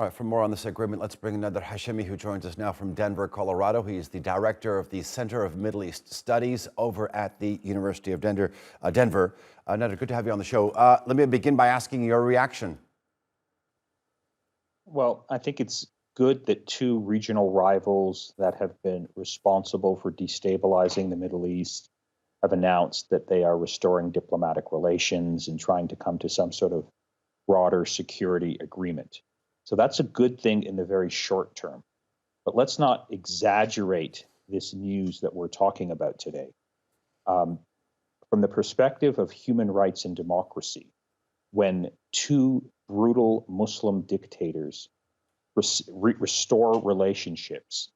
All right, for more on this agreement, let's bring Nader Hashemi, who joins us now from Denver, Colorado. He is the director of the Center of Middle East Studies over at the University of Denver. Nader, good to have you on the show. Let me begin by asking your reaction. Well, I think it's good that two regional rivals that have been responsible for destabilizing the Middle East have announced that they are restoring diplomatic relations and trying to come to some sort of broader security agreement. So that's a good thing in the very short term. But let's not exaggerate this news that we're talking about today. From the perspective of human rights and democracy, when two brutal Muslim dictators restore relationships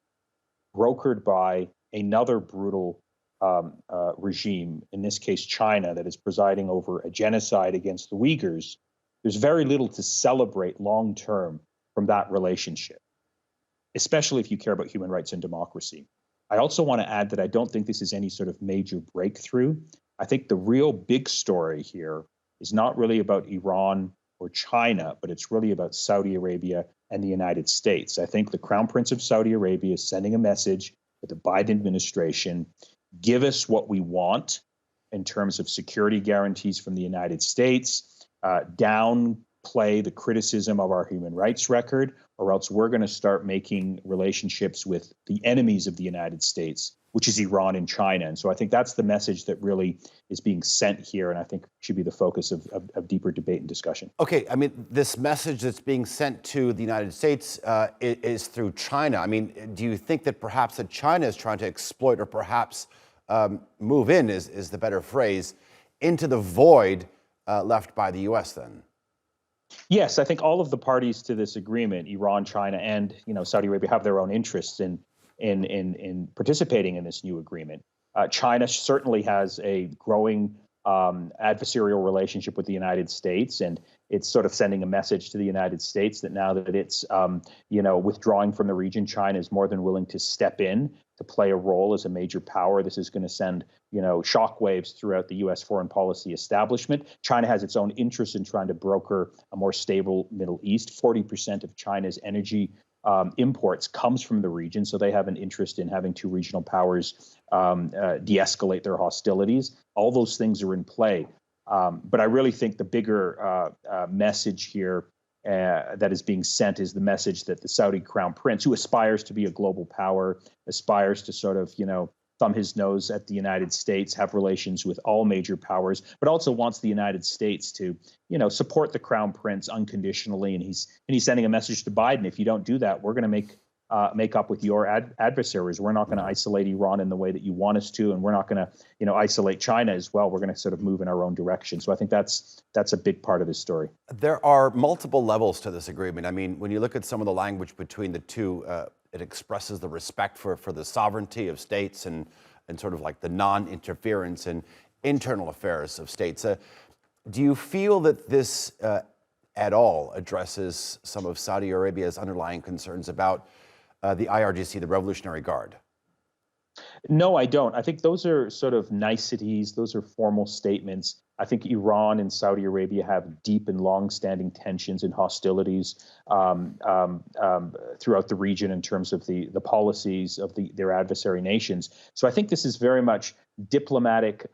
brokered by another brutal regime, in this case China, that is presiding over a genocide against the Uyghurs, there's very little to celebrate long term from that relationship, especially if you care about human rights and democracy. I also want to add that I don't think this is any sort of major breakthrough. I think the real big story here is not really about Iran or China, but it's really about Saudi Arabia and the United States. I think the Crown Prince of Saudi Arabia is sending a message to the Biden administration: give us what we want in terms of security guarantees from the United States, downplay the criticism of our human rights record, or else we're going to start making relationships with the enemies of the United States, which is Iran and China. And so I think that's the message that really is being sent here, and I think should be the focus of deeper debate and discussion. Okay, I mean, this message that's being sent to the United States is through China. I mean, do you think that perhaps that China is trying to exploit, or perhaps move in, is the better phrase, into the void left by the U.S. then? Yes, I think all of the parties to this agreement, Iran, China, and Saudi Arabia, have their own interests in participating in this new agreement. China certainly has a growing adversarial relationship with the United States, and it's sort of sending a message to the United States that now that it's withdrawing from the region, China is more than willing to step in to play a role as a major power. This is going to send shockwaves throughout the U.S. foreign policy establishment. China has its own interest in trying to broker a more stable Middle East. 40% of China's energy imports comes from the region, so they have an interest in having two regional powers de-escalate their hostilities. All those things are in play. But I really think the bigger message here that is being sent is the message that the Saudi Crown Prince, who aspires to be a global power, aspires to sort of, thumb his nose at the United States, have relations with all major powers, but also wants the United States to, support the Crown Prince unconditionally. And he's sending a message to Biden: if you don't do that, we're going to make up with your adversaries. We're not going to isolate Iran in the way that you want us to, and we're not going to, isolate China as well. We're going to sort of move in our own direction. So I think that's a big part of this story. There are multiple levels to this agreement. I mean, when you look at some of the language between the two, it expresses the respect for the sovereignty of states and sort of like the non-interference in internal affairs of states. Do you feel that this at all addresses some of Saudi Arabia's underlying concerns about the IRGC, the Revolutionary Guard? No, I don't. I think those are sort of niceties. Those are formal statements. I think Iran and Saudi Arabia have deep and long-standing tensions and hostilities throughout the region in terms of the policies of their adversary nations. So I think this is very much diplomatic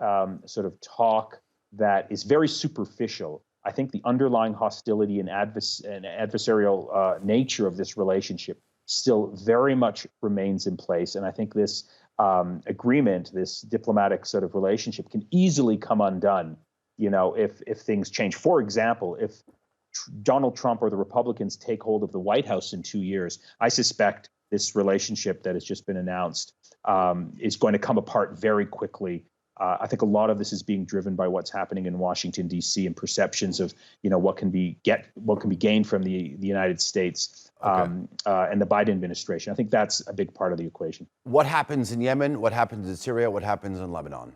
sort of talk that is very superficial. I think the underlying hostility and adversarial nature of this relationship still very much remains in place. And I think this agreement, this diplomatic sort of relationship, can easily come undone, if things change. For example, if Donald Trump or the Republicans take hold of the White House in 2 years, I suspect this relationship that has just been announced is going to come apart very quickly. I think a lot of this is being driven by what's happening in Washington, D.C. and perceptions of, what can be gained from the United States and the Biden administration. I think that's a big part of the equation. What happens in Yemen? What happens in Syria? What happens in Lebanon?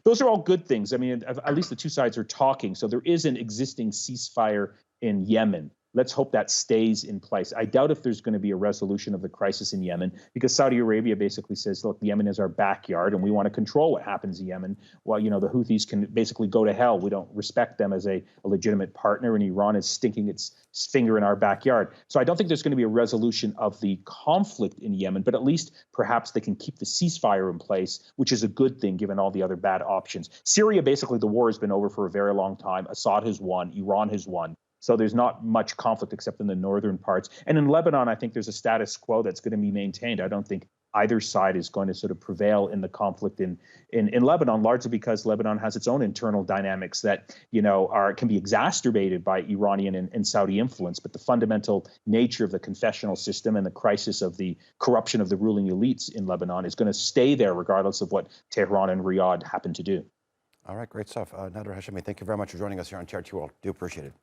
Those are all good things. I mean, at least the two sides are talking. So there is an existing ceasefire in Yemen. Let's hope that stays in place. I doubt if there's going to be a resolution of the crisis in Yemen, because Saudi Arabia basically says, look, Yemen is our backyard and we want to control what happens in Yemen. While, the Houthis can basically go to hell. We don't respect them as a legitimate partner, and Iran is stinking its finger in our backyard. So I don't think there's going to be a resolution of the conflict in Yemen, but at least perhaps they can keep the ceasefire in place, which is a good thing given all the other bad options. Syria, basically, the war has been over for a very long time. Assad has won. Iran has won. So there's not much conflict except in the northern parts. And in Lebanon, I think there's a status quo that's going to be maintained. I don't think either side is going to sort of prevail in the conflict in Lebanon, largely because Lebanon has its own internal dynamics that, can be exacerbated by Iranian and Saudi influence. But the fundamental nature of the confessional system and the crisis of the corruption of the ruling elites in Lebanon is going to stay there regardless of what Tehran and Riyadh happen to do. All right, great stuff. Nader Hashemi, thank you very much for joining us here on TRT World. Do appreciate it.